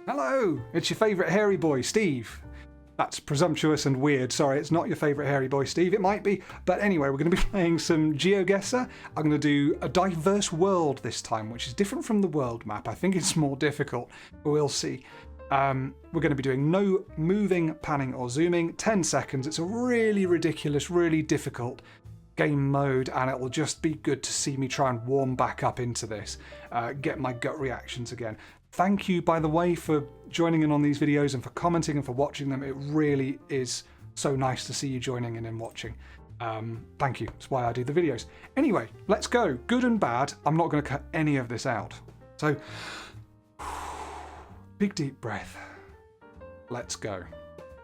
Hello, it's your favourite hairy boy, Steve. That's presumptuous and weird. Sorry, it's not your favourite hairy boy, Steve. It might be. But anyway, we're going to be playing some GeoGuessr. I'm going to do a diverse world this time, which is different from the world map. I think it's more difficult, but we'll see. We're going to be doing no moving, panning or zooming. 10 seconds. It's a really ridiculous, really difficult game mode, and it will just be good to see me try and warm back up into this, get my gut reactions again. Thank you, by the way, for joining in on these videos and for commenting and for watching them. It really is so nice to see you joining in and watching. Thank you. That's why I do the videos. Anyway, let's go. Good and bad. I'm not going to cut any of this out. So, big deep breath. Let's go.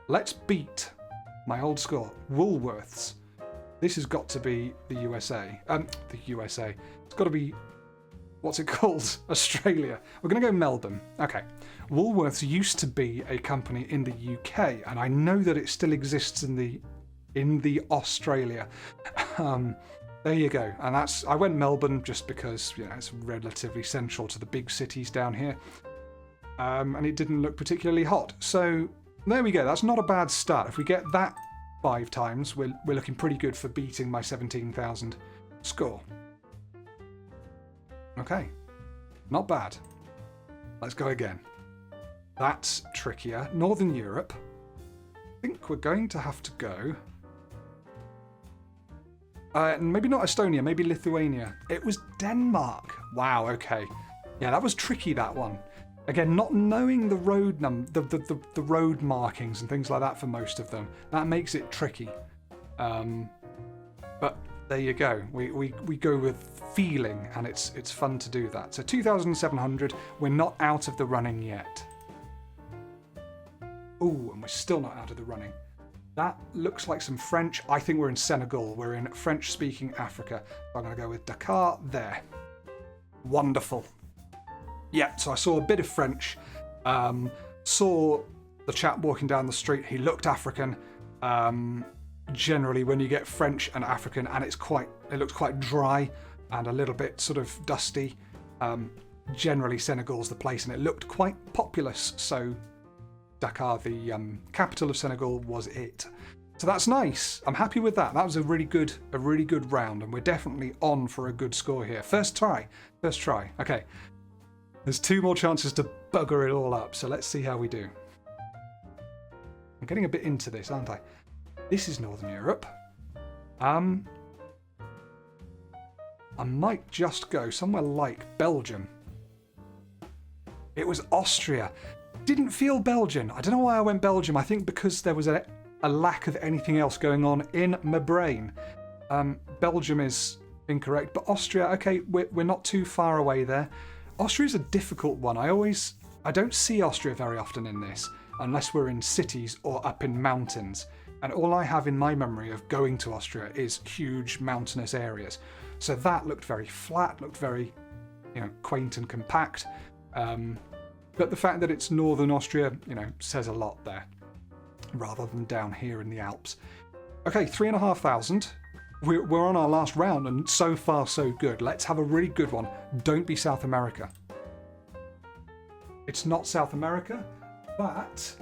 Let's beat my old score. Woolworths. This has got to be the USA. The USA. It's got to be... What's it called? Australia. We're going to go Melbourne. Okay. Woolworths used to be a company in the UK, and I know that it still exists in the Australia. There you go. And I went Melbourne just because, you know, it's relatively central to the big cities down here. And it didn't look particularly hot. So there we go. That's not a bad start. If we get that 5 times, we're looking pretty good for beating my 17,000 score. Okay, not bad. Let's go again. That's trickier. Northern Europe. I think we're going to have to go... maybe not Estonia, maybe Lithuania. It was Denmark. Wow, okay. Yeah, that was tricky, that one. Again, not knowing the road the road markings and things like that for most of them, that makes it tricky. But there you go. We go with feeling, and it's fun to do that. So 2,700. We're not out of the running yet. Ooh, and we're still not out of the running. That looks like some French. I think we're in Senegal. We're in French-speaking Africa. So I'm going to go with Dakar there. Wonderful. Yeah, so I saw a bit of French. Saw the chap walking down the street. He looked African. Generally, when you get French and African, and it looks quite dry and a little bit sort of dusty. Generally, Senegal's the place, and it looked quite populous. So Dakar, the capital of Senegal, was it. So that's nice. I'm happy with that. That was a really good round, and we're definitely on for a good score here. First try. Okay. There's 2 more chances to bugger it all up, so let's see how we do. I'm getting a bit into this, aren't I? This is Northern Europe. I might just go somewhere like Belgium. It was Austria. Didn't feel Belgian. I don't know why I went Belgium. I think because there was a lack of anything else going on in my brain. Belgium is incorrect, but Austria, okay, we're not too far away there. Austria's a difficult one. I don't see Austria very often in this, unless we're in cities or up in mountains. And all I have in my memory of going to Austria is huge mountainous areas. So that looked very flat, looked very, quaint and compact. But the fact that it's northern Austria, says a lot there, rather than down here in the Alps. Okay, 3,500. We're on our last round, and so far so good. Let's have a really good one. Don't be South America. It's not South America, but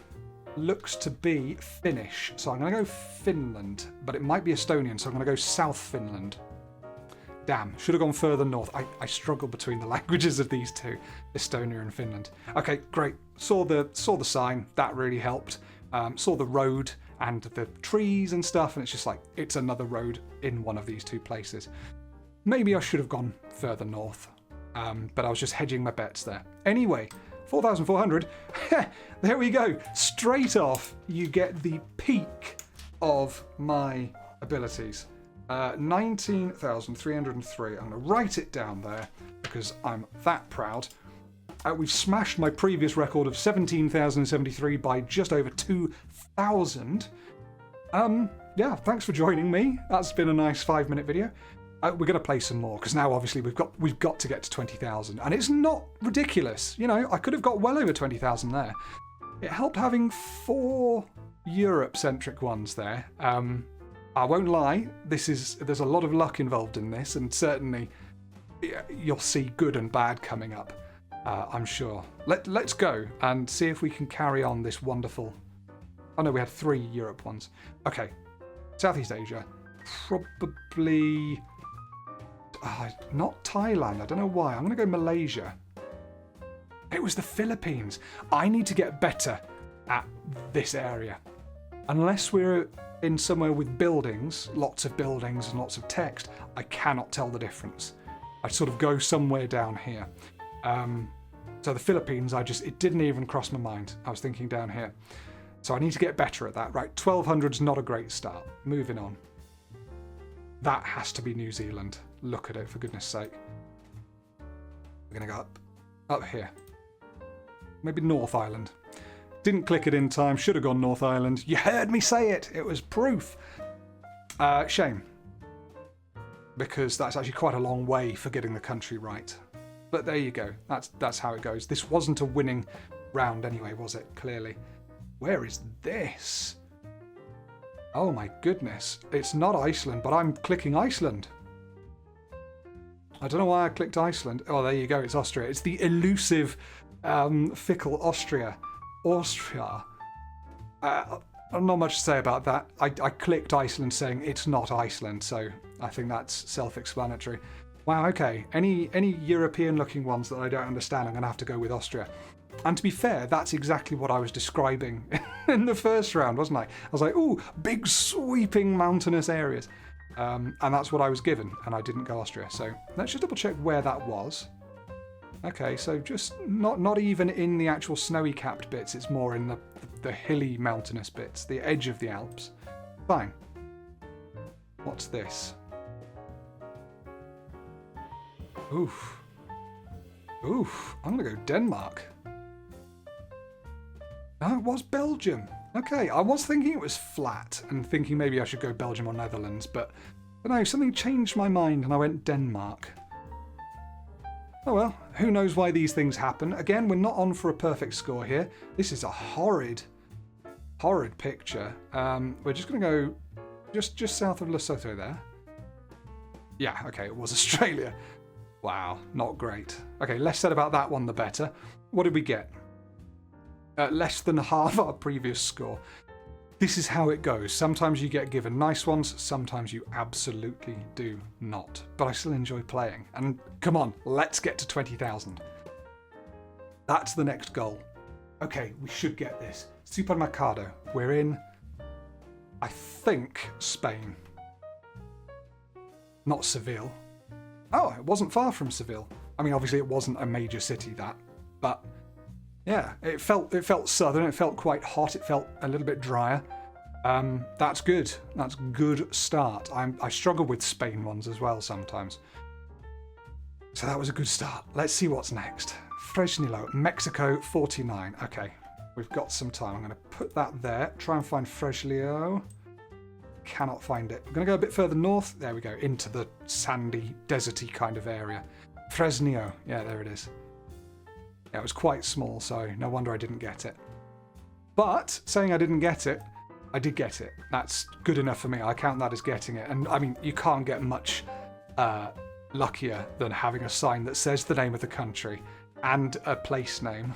looks to be Finnish. So I'm going to go Finland, but it might be Estonian, so I'm going to go South Finland. Damn, should have gone further north. I struggle between the languages of these two, Estonia and Finland. Okay, great. Saw the sign. That really helped. Saw the road and the trees and stuff, and it's just like, it's another road in one of these 2 places. Maybe I should have gone further north, but I was just hedging my bets there. Anyway, 4,400. There we go. Straight off, you get the peak of my abilities. 19,303. I'm going to write it down there because I'm that proud. We've smashed my previous record of 17,073 by just over 2,000. Yeah, thanks for joining me. That's been a nice 5-minute video. We're going to play some more because now obviously we've got to get to 20,000, and it's not ridiculous. I could have got well over 20,000 there. It helped having 4 Europe-centric ones there. I won't lie. There's a lot of luck involved in this, and certainly you'll see good and bad coming up. I'm sure. Let's go and see if we can carry on this wonderful... Oh no, we had 3 Europe ones. Okay, Southeast Asia. Probably... not Thailand, I don't know why. I'm going to go Malaysia. It was the Philippines. I need to get better at this area. Unless we're in somewhere with buildings, lots of buildings and lots of text, I cannot tell the difference. I'd sort of go somewhere down here. So the Philippines, it didn't even cross my mind. I was thinking down here. So I need to get better at that. Right, 1200's not a great start. Moving on. That has to be New Zealand. Look at it, for goodness sake. We're going to go up here. Maybe North Island. Didn't click it in time. Should have gone North Island. You heard me say it. It was proof. Shame. Because that's actually quite a long way for getting the country right. But there you go. That's how it goes. This wasn't a winning round anyway, was it? Clearly. Where is this? Oh my goodness. It's not Iceland, but I'm clicking Iceland. I don't know why I clicked Iceland. Oh, there you go. It's Austria. It's the elusive, fickle Austria. Austria. Not much to say about that. I clicked Iceland saying it's not Iceland, so I think that's self-explanatory. Wow, okay. Any European-looking ones that I don't understand, I'm going to have to go with Austria. And to be fair, that's exactly what I was describing in the first round, wasn't I? I was like, ooh, big sweeping mountainous areas. And that's what I was given, and I didn't go Austria. So let's just double check where that was. Okay, so just not even in the actual snowy capped bits, it's more in the hilly mountainous bits, the edge of the Alps. Fine. What's this? Oof. Oof. I'm going to go Denmark. No, it was Belgium. Okay, I was thinking it was flat and thinking maybe I should go Belgium or Netherlands, but no, something changed my mind and I went Denmark. Oh well, who knows why these things happen. Again, we're not on for a perfect score here. This is a horrid picture. We're just going to go just south of Lesotho there. Yeah, okay, it was Australia. Wow, not great. Okay, less said about that one, the better. What did we get? Less than half our previous score. This is how it goes. Sometimes you get given nice ones, sometimes you absolutely do not. But I still enjoy playing. And come on, let's get to 20,000. That's the next goal. Okay, we should get this. Supermercado. We're in, I think, Spain. Not Seville. Oh, it wasn't far from Seville. I mean, obviously it wasn't a major city, but yeah, it felt southern. It felt quite hot. It felt a little bit drier. That's good. That's a good start. I struggle with Spain ones as well sometimes. So that was a good start. Let's see what's next. Fresnillo, Mexico 49. Okay, we've got some time. I'm going to put that there. Try and find Fresnillo. Cannot find it. I'm going to go a bit further north. There we go, into the sandy, deserty kind of area. Fresnillo. Yeah, there it is. Yeah, it was quite small, so no wonder I didn't get it. But saying I didn't get it, I did get it. That's good enough for me. I count that as getting it. And I mean, you can't get much luckier than having a sign that says the name of the country and a place name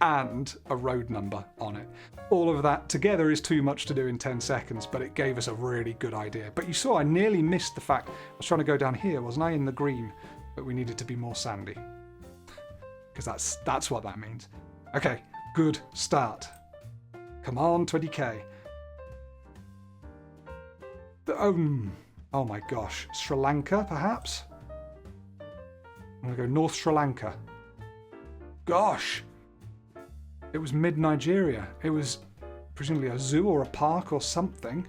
and a road number on it. All of that together is too much to do in 10 seconds, but it gave us a really good idea. But you saw I nearly missed the fact I was trying to go down here, wasn't I, in the green, but we needed to be more sandy. Because that's what that means. Okay, good start. Come on, 20k. Oh my gosh. Sri Lanka, perhaps? I'm going to go North Sri Lanka. Gosh! It was mid-Nigeria. It was presumably a zoo or a park or something.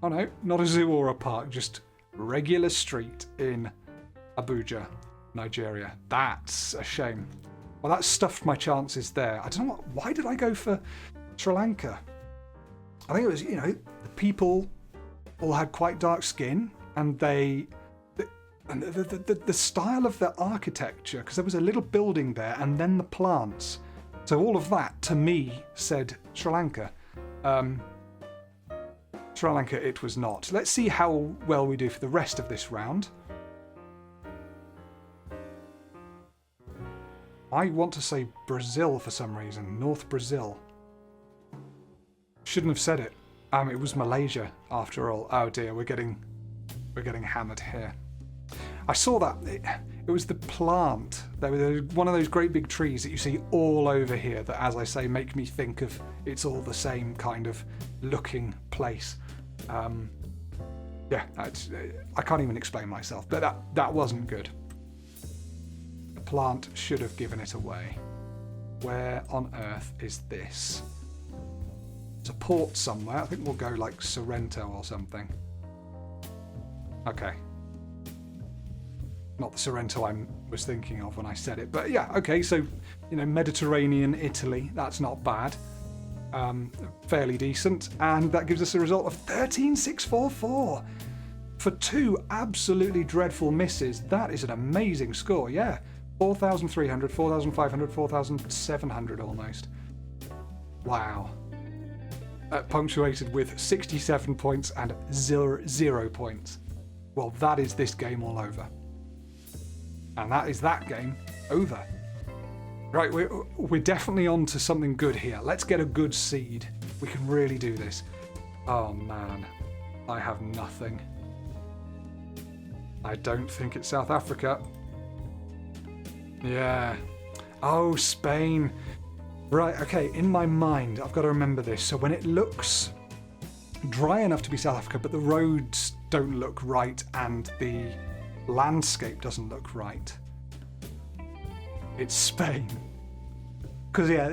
Oh no, not a zoo or a park, just regular street in Abuja, Nigeria. That's a shame. Well, that stuffed my chances there. I don't know why did I go for Sri Lanka? I think it was, the people all had quite dark skin, and the style of the architecture, because there was a little building there and then the plants. So all of that, to me, said Sri Lanka. Sri Lanka it was not. Let's see how well we do for the rest of this round. I want to say Brazil for some reason. North Brazil. Shouldn't have said it. It was Malaysia after all. Oh dear, we're getting hammered here. I saw that. It was the plant. There was one of those great big trees that you see all over here that, as I say, make me think of it's all the same kind of looking place. Yeah, I can't even explain myself, but that wasn't good. The plant should have given it away. Where on earth is this? It's a port somewhere. I think we'll go like Sorrento or something. Okay. Not the Sorrento I was thinking of when I said it, but yeah, okay, so, you know, Mediterranean Italy, that's not bad. Fairly decent, and that gives us a result of 13,644. For 2 absolutely dreadful misses, that is an amazing score, yeah. 4,300, 4,500, 4,700 almost. Wow. Punctuated with 67 points and 0 points. Well, that is this game all over. And that is that game over. Right, we're definitely on to something good here. Let's get a good seed. We can really do this. Oh man, I have nothing. I don't think it's South Africa. Yeah. Oh, Spain. Right, okay, in my mind, I've got to remember this. So when it looks dry enough to be South Africa, but the roads don't look right and the landscape doesn't look right, it's Spain. Because yeah,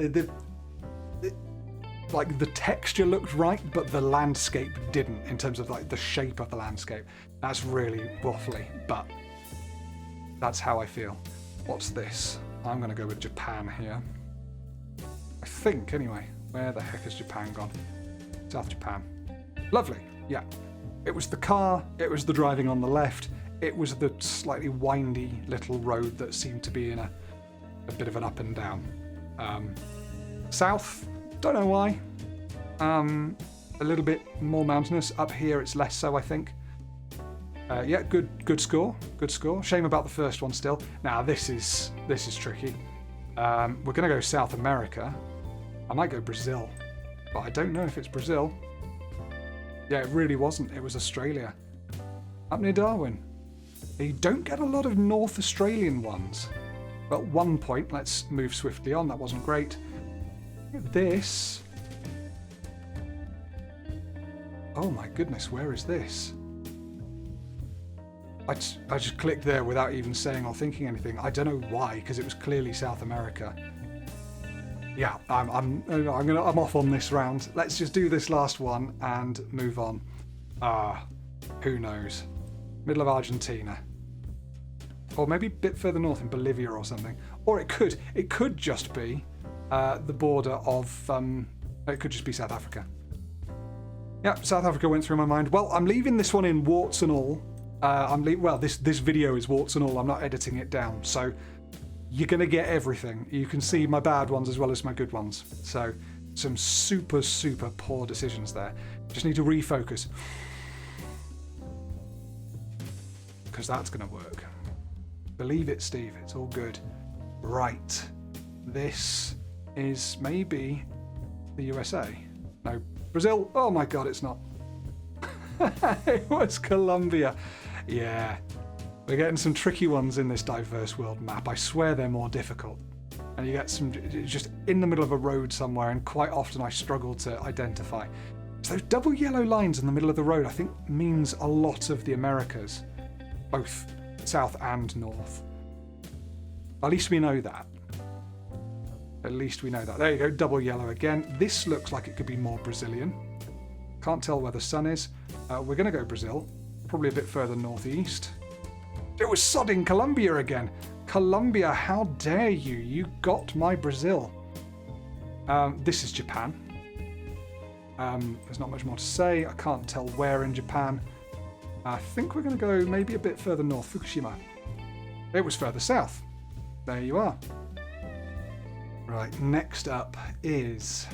like the texture looked right, but the landscape didn't in terms of like the shape of the landscape. That's really waffly, but that's how I feel. What's this? I'm going to go with Japan here. I think, anyway. Where the heck has Japan gone? South Japan. Lovely, yeah. It was the car, it was the driving on the left, it was the slightly windy little road that seemed to be in a bit of an up and down. South, don't know why. A little bit more mountainous. Up here it's less so, I think. Yeah, good score. Good score. Shame about the first one still. Now this is tricky. We're going to go South America. I might go Brazil, but I don't know if it's Brazil. Yeah, it really wasn't. It was Australia. Up near Darwin. You don't get a lot of North Australian ones. Well, 1 point. Let's move swiftly on. That wasn't great. This. Oh my goodness, where is this? I just clicked there without even saying or thinking anything. I don't know why, because it was clearly South America. Yeah, I'm off on this round. Let's just do this last one and move on. Who knows? Middle of Argentina, or maybe a bit further north in Bolivia or something. Or it could just be the border of. It could just be South Africa. Yeah, South Africa went through my mind. Well, I'm leaving this one in warts and all. This video is warts and all. I'm not editing it down, so you're going to get everything. You can see my bad ones as well as my good ones. So some super, super poor decisions there. Just need to refocus. Because that's going to work. Believe it, Steve. It's all good. Right. This is maybe the USA. No, Brazil. Oh my God, it's not. It was Colombia. Yeah. We're getting some tricky ones in this diverse world map. I swear they're more difficult. And you get some just in the middle of a road somewhere, and quite often I struggle to identify. So those double yellow lines in the middle of the road, I think, means a lot of the Americas, both south and north. At least we know that. At least we know that. There you go, double yellow again. This looks like it could be more Brazilian. Can't tell where the sun is. We're going to go Brazil, probably a bit further northeast. It was sodding Colombia again. Colombia, how dare you? You got my Brazil. This is Japan. There's not much more to say. I can't tell where in Japan. I think we're going to go maybe a bit further north, Fukushima. It was further south. There you are. Right, next up is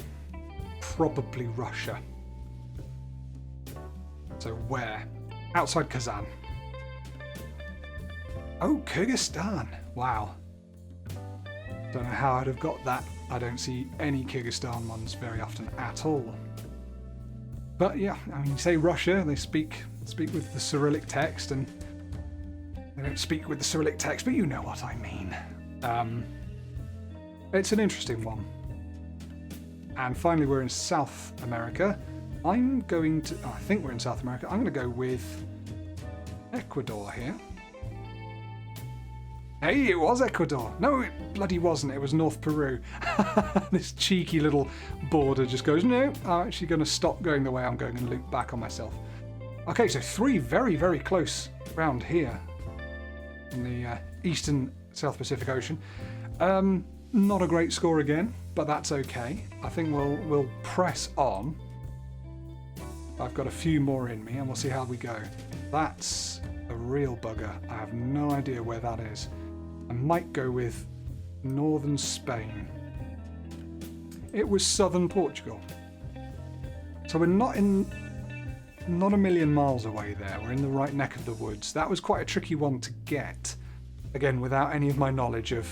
probably Russia. So where? Outside Kazan. Oh, Kyrgyzstan. Wow. Don't know how I'd have got that. I don't see any Kyrgyzstan ones very often at all. But yeah, I mean, you say Russia, they speak with the Cyrillic text, and they don't speak with the Cyrillic text, but you know what I mean. It's an interesting one. And finally, we're in South America. I think we're in South America. I'm going to go with Ecuador here. Hey, it was Ecuador. No, it bloody wasn't. It was North Peru. This cheeky little border just goes, no, I'm actually going to stop going the way I'm going and loop back on myself. Okay, so 3 very, very close round here in the eastern South Pacific Ocean. Not a great score again, but that's okay. I think we'll press on. I've got a few more in me, and we'll see how we go. That's a real bugger. I have no idea where that is. I might go with northern Spain. It was southern Portugal. So we're not a million miles away there. We're in the right neck of the woods. That was quite a tricky one to get. Again, without any of my knowledge of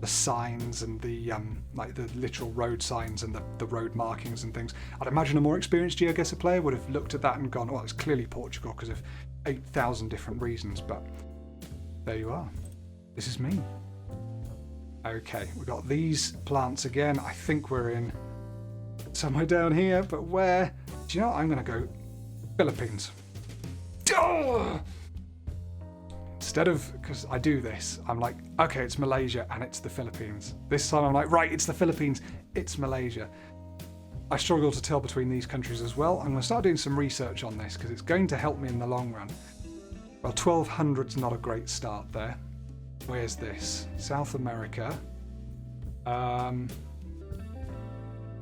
the signs and the like the literal road signs and the road markings and things. I'd imagine a more experienced GeoGuessr player would have looked at that and gone, well, it's clearly Portugal because of 8,000 different reasons, but there you are. This is me. Okay, we've got these plants again. I think we're in somewhere down here, but where? Do you know what? I'm going to go Philippines. Oh! Instead of, because I do this, I'm like, okay, it's Malaysia and it's the Philippines. This time I'm like, right, it's the Philippines, it's Malaysia. I struggle to tell between these countries as well. I'm going to start doing some research on this because it's going to help me in the long run. Well, 1200's not a great start there. Where's this? South America.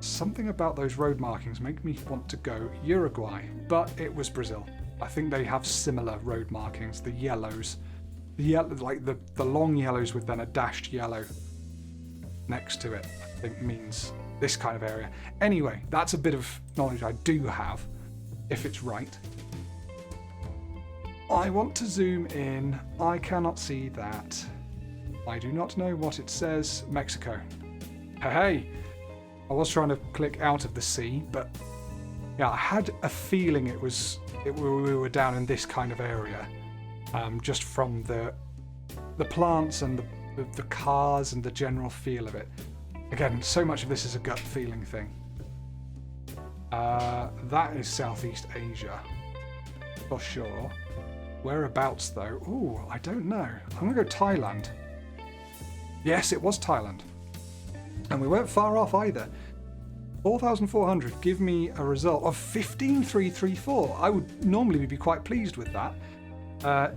Something about those road markings make me want to go Uruguay, but it was Brazil. I think they have similar road markings, the yellows. Like the long yellows with then a dashed yellow next to it, I think means this kind of area. Anyway, that's a bit of knowledge I do have, if it's right. I want to zoom in. I cannot see that. I do not know what it says. Mexico. Hey, I was trying to click out of the sea, but yeah, I had a feeling we were down in this kind of area. Just from the plants and the cars and the general feel of it. Again, so much of this is a gut feeling thing. That is Southeast Asia, for sure. Whereabouts though? Ooh, I don't know. I'm gonna go Thailand. Yes, it was Thailand. And we weren't far off either. 4,400, give me a result of 15,334. I would normally be quite pleased with that.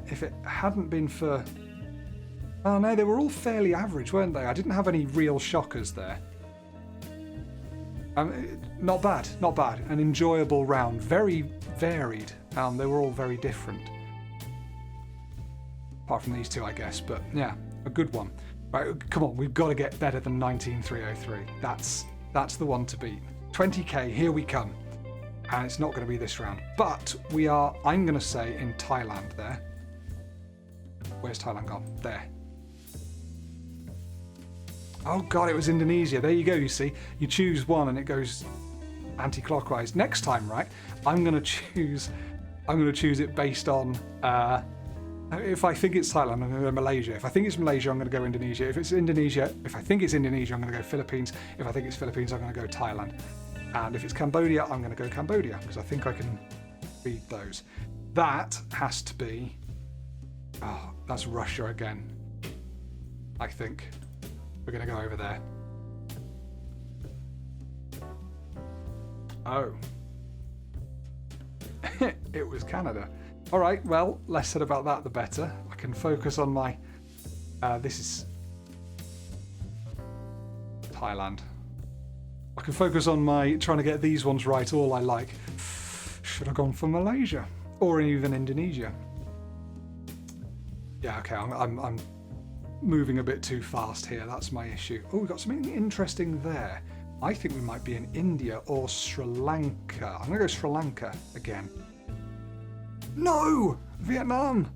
If it hadn't been for... Oh no, they were all fairly average, weren't they? I didn't have any real shockers there. Not bad, not bad. An enjoyable round, very varied. They were all very different. Apart from these two, I guess, but yeah, a good one. Right, come on, we've got to get better than 19,303. That's the one to beat. 20k, here we come. And it's not going to be this round. But we are, I'm going to say, in Thailand there. Where's Thailand gone? There. Oh god, it was Indonesia. There you go, you see. You choose one and it goes anti-clockwise. Next time, right, I'm going to choose it based on... if I think it's Thailand, I'm going to go Malaysia. If I think it's Malaysia, I'm going to go Indonesia. If I think it's Indonesia, I'm going to go Philippines. If I think it's Philippines, I'm going to go Thailand. And if it's Cambodia, I'm going to go Cambodia, because I think I can read those. That has to be... Oh, that's Russia again. I think. We're going to go over there. Oh. It was Canada. All right, well, less said about that, the better. I can focus on my... this is... Thailand. I can focus on my trying to get these ones right all I like. Should have gone for Malaysia. Or even Indonesia. Yeah, okay, I'm moving a bit too fast here. That's my issue. Oh, we've got something interesting there. I think we might be in India or Sri Lanka. I'm going to go Sri Lanka again. No! Vietnam!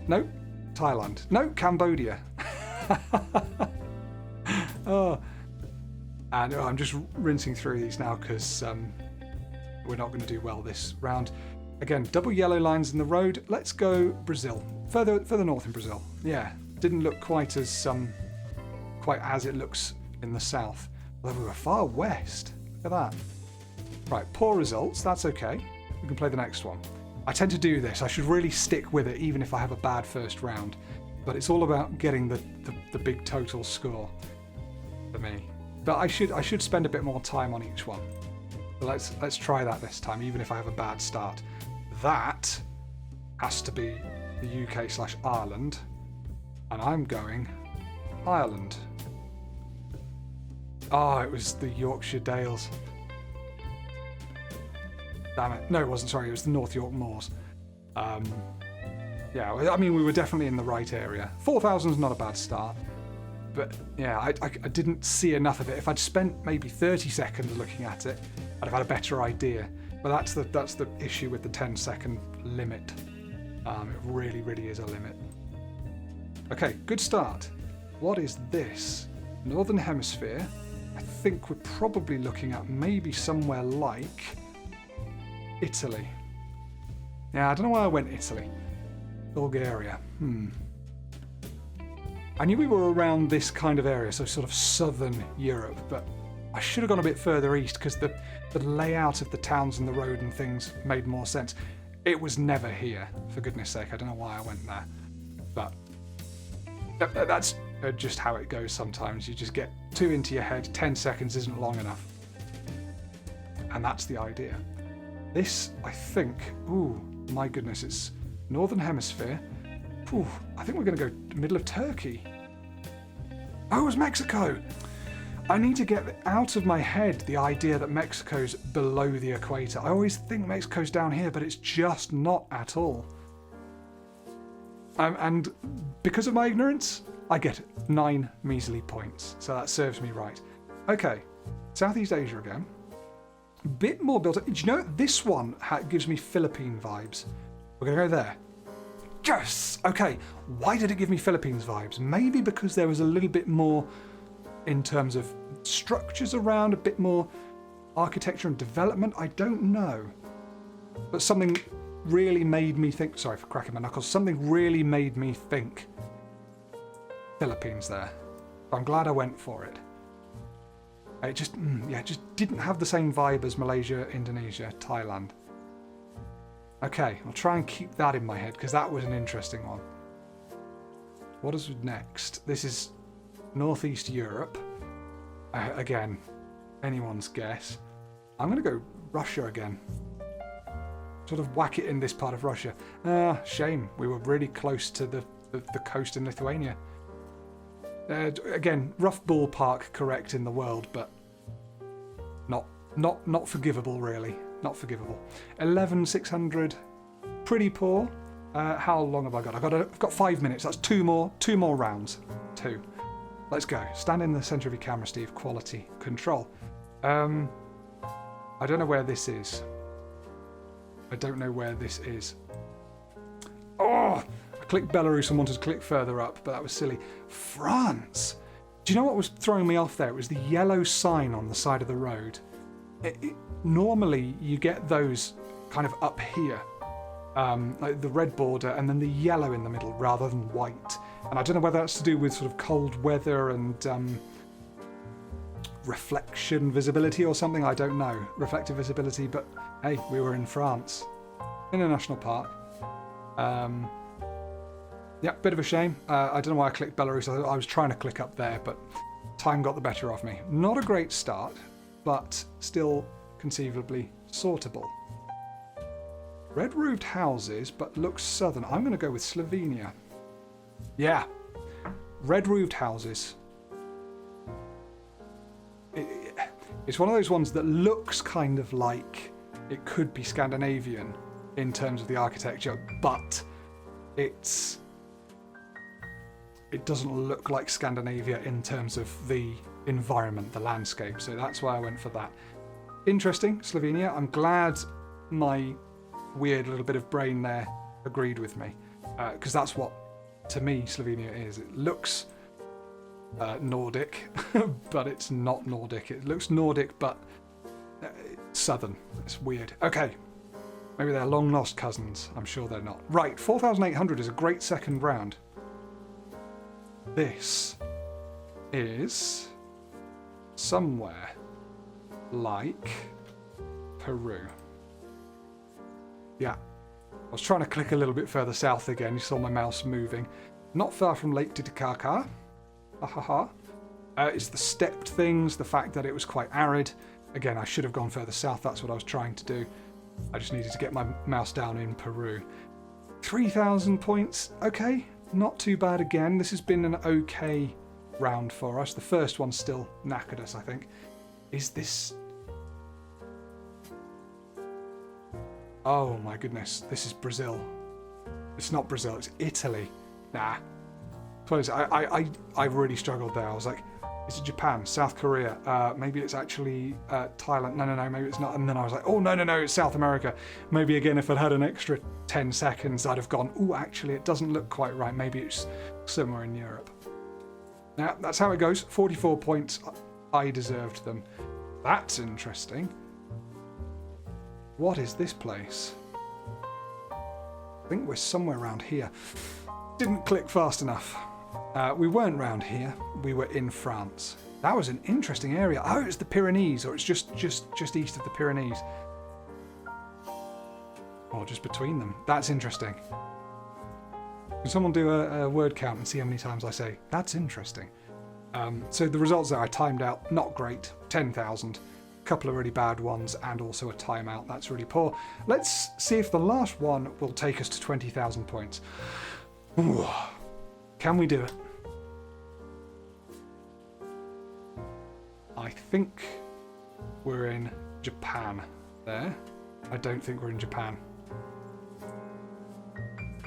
Nope. Thailand. No, Cambodia. Oh. And I'm just rinsing through these now because we're not going to do well this round. Again, double yellow lines in the road. Let's go Brazil. Further north in Brazil. Yeah, didn't look quite as it looks in the south. Although we were far west. Look at that. Right, poor results. That's okay. We can play the next one. I tend to do this. I should really stick with it, even if I have a bad first round. But it's all about getting the big total score for me. But I should spend a bit more time on each one. So let's try that this time, even if I have a bad start. That has to be the UK/Ireland, and I'm going Ireland. Oh, it was the Yorkshire Dales. Damn it. No, it wasn't. Sorry, it was the North York Moors. Yeah, I mean, we were definitely in the right area. 4,000 is not a bad start. But yeah, I didn't see enough of it. If I'd spent maybe 30 seconds looking at it, I'd have had a better idea. But that's the issue with the 10-second limit. It really, really is a limit. Okay, good start. What is this? Northern Hemisphere. I think we're probably looking at maybe somewhere like Italy. Yeah, I don't know why I went Italy. Bulgaria. I knew we were around this kind of area, so sort of southern Europe, but I should have gone a bit further east because the layout of the towns and the road and things made more sense. It was never here, for goodness sake. I don't know why I went there. But that's just how it goes sometimes. You just get too into your head. 10 seconds isn't long enough. And that's the idea. This, I think... Ooh, my goodness, it's Northern Hemisphere. Ooh, I think we're going to go middle of Turkey. Oh, it was Mexico! I need to get out of my head the idea that Mexico's below the equator. I always think Mexico's down here, but it's just not at all. And because of my ignorance, I get 9 measly points. So that serves me right. Okay, Southeast Asia again. Bit more built up. Do you know, this one gives me Philippine vibes. We're going to go there. Yes! Okay, why did it give me Philippines vibes? Maybe because there was a little bit more in terms of structures around, a bit more architecture and development. I don't know. But something really made me think... Sorry for cracking my knuckles. Something really made me think Philippines there. I'm glad I went for it. It just, just didn't have the same vibe as Malaysia, Indonesia, Thailand. Okay, I'll try and keep that in my head because that was an interesting one. What is next? This is Northeast Europe. Again, anyone's guess. I'm going to go Russia again. Sort of whack it in this part of Russia. Shame. We were really close to the coast in Lithuania. Again, rough ballpark correct in the world, but not forgivable really. Not forgivable. 11,600. Pretty poor. How long have I got? I've got 5 minutes. That's two more rounds. 2. Let's go. Stand in the centre of your camera, Steve. Quality control. I don't know where this is. I don't know where this is. Oh! I clicked Belarus and wanted to click further up, but that was silly. France! Do you know what was throwing me off there? It was the yellow sign on the side of the road. Normally, you get those kind of up here. Like the red border and then the yellow in the middle rather than white. And I don't know whether that's to do with sort of cold weather and reflection visibility or something. I don't know. Reflective visibility, but hey, we were in France. In a national park. Yeah, bit of a shame. I don't know why I clicked Belarus. I was trying to click up there, but time got the better of me. Not a great start, but still conceivably sortable. Red roofed houses, but looks southern. I'm going to go with Slovenia. Yeah, red roofed houses. It's one of those ones that looks kind of like it could be Scandinavian in terms of the architecture, but it doesn't look like Scandinavia in terms of the environment, the landscape. So that's why I went for that. Interesting, Slovenia. I'm glad my weird little bit of brain there agreed with me, because that's what, to me, Slovenia is. It looks Nordic, but it's not Nordic. It looks Nordic, but southern. It's weird. Okay. Maybe they're long-lost cousins. I'm sure they're not. Right, 4,800 is a great second round. This is somewhere like Peru. Yeah. I was trying to click a little bit further south again. You saw my mouse moving. Not far from Lake Titicaca. Ha ha ha. It's the stepped things, the fact that it was quite arid. Again, I should have gone further south. That's what I was trying to do. I just needed to get my mouse down in Peru. 3,000 points. Okay, not too bad again. This has been an okay round for us. The first one still knackered us, I think. Is this... Oh my goodness, this is Brazil. It's not Brazil, it's Italy. Nah. I really struggled there. I was like, is it Japan? South Korea? Maybe it's actually Thailand. No, maybe it's not. And then I was like, oh, no, it's South America. Maybe again, if I'd had an extra 10 seconds, I'd have gone, oh, actually, it doesn't look quite right. Maybe it's somewhere in Europe. Now, that's how it goes. 44 points. I deserved them. That's interesting. What is this place? I think we're somewhere around here. Didn't click fast enough. We weren't round here. We were in France. That was an interesting area. Oh, it's the Pyrenees, or it's just east of the Pyrenees. Or just between them. That's interesting. Can someone do a word count and see how many times I say, that's interesting? So the results there I timed out, not great. 10,000. A couple of really bad ones, and also a timeout. That's really poor. Let's see if the last one will take us to 20,000 points. Ooh. Can we do it? I think we're in Japan there. I don't think we're in Japan.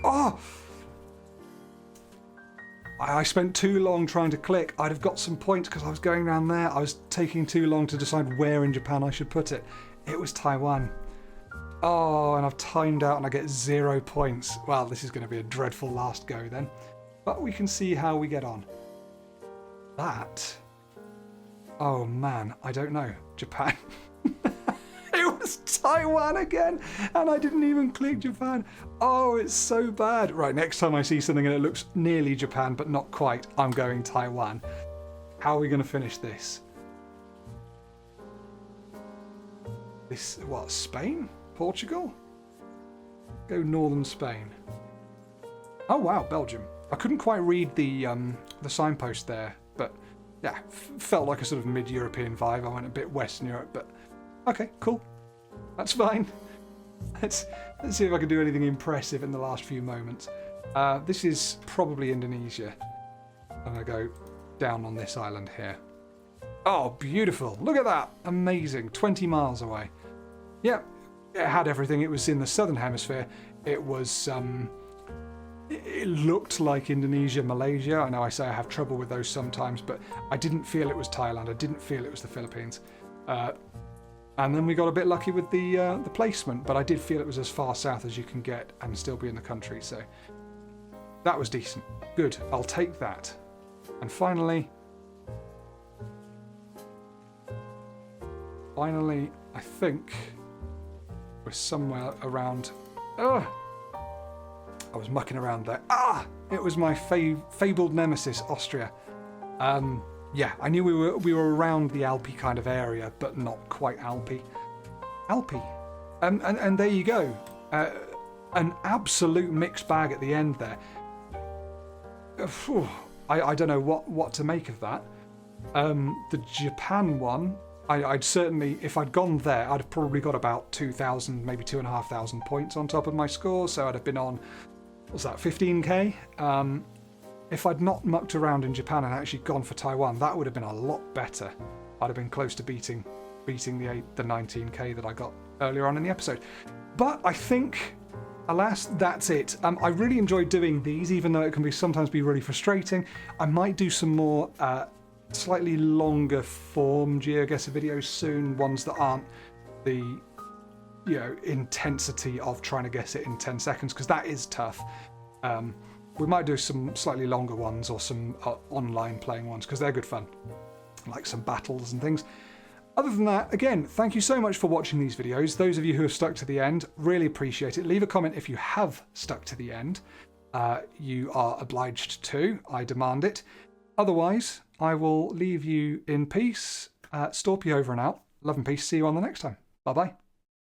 Oh! I spent too long trying to click. I'd have got some points because I was going around there. I was taking too long to decide where in Japan I should put it. It was Taiwan. Oh, and I've timed out and I get 0 points. Well, this is going to be a dreadful last go then. But we can see how we get on. That... Oh man, I don't know. Japan. It was Taiwan again, and I didn't even click Japan. Oh, it's so bad. Right, next time I see something and it looks nearly Japan, but not quite, I'm going Taiwan. How are we going to finish this? This, what, Spain? Portugal? Go northern Spain. Oh wow, Belgium. I couldn't quite read the signpost there, but yeah, felt like a sort of mid-European vibe. I went a bit Western Europe, but okay, cool. That's fine. Let's see if I can do anything impressive in the last few moments. This is probably Indonesia. I'm going to go down on this island here. Oh, beautiful. Look at that. Amazing. 20 miles away. Yeah, it had everything. It was in the southern hemisphere. It was... It looked like Indonesia, Malaysia. I know I say I have trouble with those sometimes, but I didn't feel it was Thailand. I didn't feel it was the Philippines. And then we got a bit lucky with the placement, but I did feel it was as far south as you can get and still be in the country, so that was decent. Good, I'll take that. And finally, I think we're somewhere around... I was mucking around there. It was my fabled nemesis, Austria. Yeah, I knew we were around the Alpy kind of area, but not quite Alpy. And there you go. An absolute mixed bag at the end there. I don't know what to make of that. The Japan one, I'd certainly, if I'd gone there, I'd have probably got about 2,000, maybe 2,500 points on top of my score, so I'd have been on, what's that, 15k? If I'd not mucked around in Japan and actually gone for Taiwan, that would have been a lot better. I'd have been close to beating the 19k that I got earlier on in the episode. But I think, alas, that's it. I really enjoyed doing these, even though it can sometimes be really frustrating. I might do some more slightly longer form GeoGuessr videos soon, ones that aren't the intensity of trying to guess it in 10 seconds, because that is tough. We might do some slightly longer ones or some online playing ones because they're good fun, like some battles and things. Other than that, again, thank you so much for watching these videos. Those of you who have stuck to the end, really appreciate it. Leave a comment if you have stuck to the end. You are obliged to. I demand it. Otherwise, I will leave you in peace. Storpy over and out. Love and peace. See you on the next time. Bye-bye.